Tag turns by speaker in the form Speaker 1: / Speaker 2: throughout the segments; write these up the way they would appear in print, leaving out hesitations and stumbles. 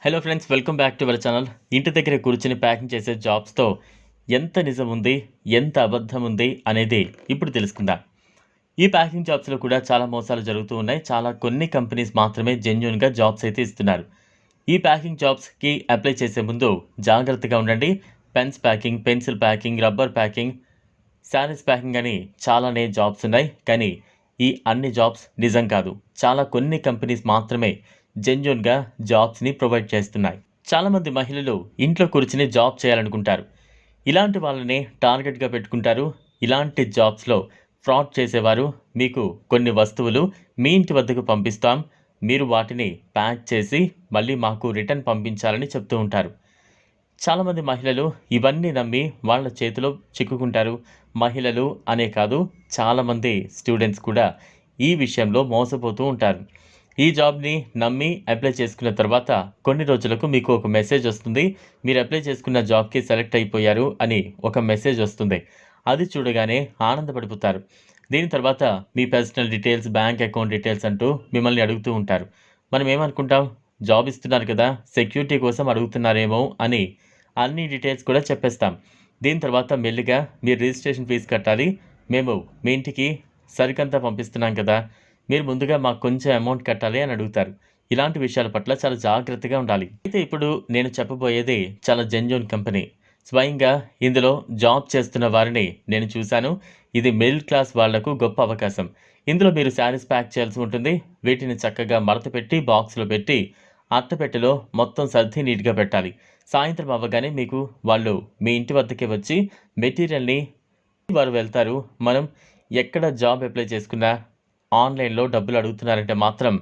Speaker 1: Hello friends, welcome back to our channel. ఇంటి దగ్గర కూర్చొని ప్యాకింగ్ చేసే జాబ్స్తో ఎంత నిజం ఉంది, ఎంత అబద్ధం ఉంది అనేది ఇప్పుడు తెలుసుకుందాం. ఈ ప్యాకింగ్ జాబ్స్లో కూడా చాలా మోసాలు జరుగుతూ ఉన్నాయి. కొన్ని కంపెనీస్ మాత్రమే జెన్యూన్గా జాబ్స్ అయితే ఇస్తున్నారు. ఈ ప్యాకింగ్ జాబ్స్కి అప్లై చేసే ముందు జాగ్రత్తగా ఉండండి. Pens packing, pencil packing, rubber packing, saris packing అని చాలానే జాబ్స్ ఉన్నాయి. కానీ ఈ అన్ని జాబ్స్ నిజం కాదు. కొన్ని కంపెనీస్ మాత్రమే జెన్యూన్గా జాబ్స్ని ప్రొవైడ్ చేస్తున్నాయి. చాలామంది మహిళలు ఇంట్లో కూర్చుని జాబ్ చేయాలనుకుంటారు. ఇలాంటి వాళ్ళని టార్గెట్గా పెట్టుకుంటారు. ఇలాంటి జాబ్స్లో ఫ్రాడ్ చేసేవారు మీకు కొన్ని వస్తువులు మీ ఇంటి వద్దకు పంపిస్తాం, మీరు వాటిని ప్యాక్ చేసి మళ్ళీ మాకు రిటర్న్ పంపించాలని చెప్తూ ఉంటారు. చాలామంది మహిళలు ఇవన్నీ నమ్మి వాళ్ళ చేతిలో చిక్కుకుంటారు. మహిళలు అనే కాదు, చాలామంది స్టూడెంట్స్ కూడా ఈ విషయంలో మోసపోతూ ఉంటారు. ఈ జాబ్ని నమ్మి అప్లై చేసుకున్న తర్వాత కొన్ని రోజులకు మీకు ఒక మెసేజ్ వస్తుంది. మీరు అప్లై చేసుకున్న జాబ్కి సెలెక్ట్ అయిపోయారు అని ఒక మెసేజ్ వస్తుంది. అది చూడగానే ఆనందపడిపోతారు. దీని తర్వాత మీ personal details, bank account details అంటూ మిమ్మల్ని అడుగుతూ ఉంటారు. మనం ఏమనుకుంటాం, జాబ్ ఇస్తున్నారు కదా, సెక్యూరిటీ కోసం అడుగుతున్నారేమో అని అన్ని డీటెయిల్స్ కూడా చెప్పేస్తాం. దీని తర్వాత మెల్లిగా మీరు రిజిస్ట్రేషన్ ఫీజు కట్టాలి, మేము మీ ఇంటికి సరికంతా పంపిస్తున్నాం కదా, మీరు ముందుగా మాకు కొంచెం అమౌంట్ కట్టాలి అని అడుగుతారు. ఇలాంటి విషయాల పట్ల చాలా జాగ్రత్తగా ఉండాలి. అయితే ఇప్పుడు నేను చెప్పబోయేది చాలా జెన్యూన్ కంపెనీ. స్వయంగా ఇందులో జాబ్ చేస్తున్న వారిని నేను చూశాను. ఇది మిడిల్ క్లాస్ వాళ్లకు గొప్ప అవకాశం. ఇందులో మీరు శారీస్ ప్యాక్ చేయాల్సి ఉంటుంది. వీటిని చక్కగా మడత పెట్టి బాక్స్లో పెట్టి అట్టపెట్టెలో మొత్తం సర్ది నీట్గా పెట్టాలి. సాయంత్రం అవ్వగానే మీకు వాళ్ళు మీ ఇంటి వద్దకే వచ్చి మెటీరియల్ని వారు వెళ్తారు. మనం ఎక్కడ జాబ్ అప్లై చేసుకున్నా ఆన్లైన్లో డబ్బులు అడుగుతున్నారంటే మాత్రం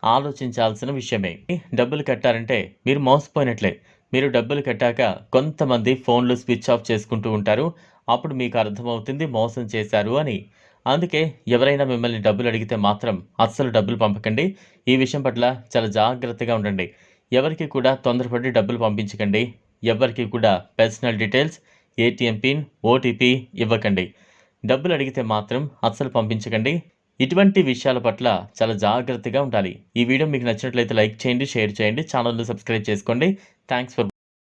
Speaker 1: ఆలోచించాల్సిన విషయమే. డబ్బులు కట్టారంటే మీరు మోసపోయినట్లే. మీరు డబ్బులు కట్టాక కొంతమంది ఫోన్లు స్విచ్ ఆఫ్ చేసుకుంటూ ఉంటారు. అప్పుడు మీకు అర్థమవుతుంది మోసం చేశారు అని. అందుకే ఎవరైనా మిమ్మల్ని డబ్బులు అడిగితే మాత్రం అస్సలు డబ్బులు పంపకండి. ఈ విషయం పట్ల చాలా జాగ్రత్తగా ఉండండి. ఎవరికి కూడా తొందరపడి డబ్బులు పంపించకండి. ఎవరికి కూడా personal details, ATM pin, OTP ఇవ్వకండి. డబ్బులు అడిగితే మాత్రం అస్సలు పంపించకండి. ఇటువంటి విషయాల పట్ల చాలా జాగ్రత్తగా ఉండాలి. ఈ వీడియో మీకు నచ్చినట్లయితే లైక్ చేయండి, షేర్ చేయండి, ఛానల్ని సబ్స్క్రైబ్ చేసుకోండి. Thanks for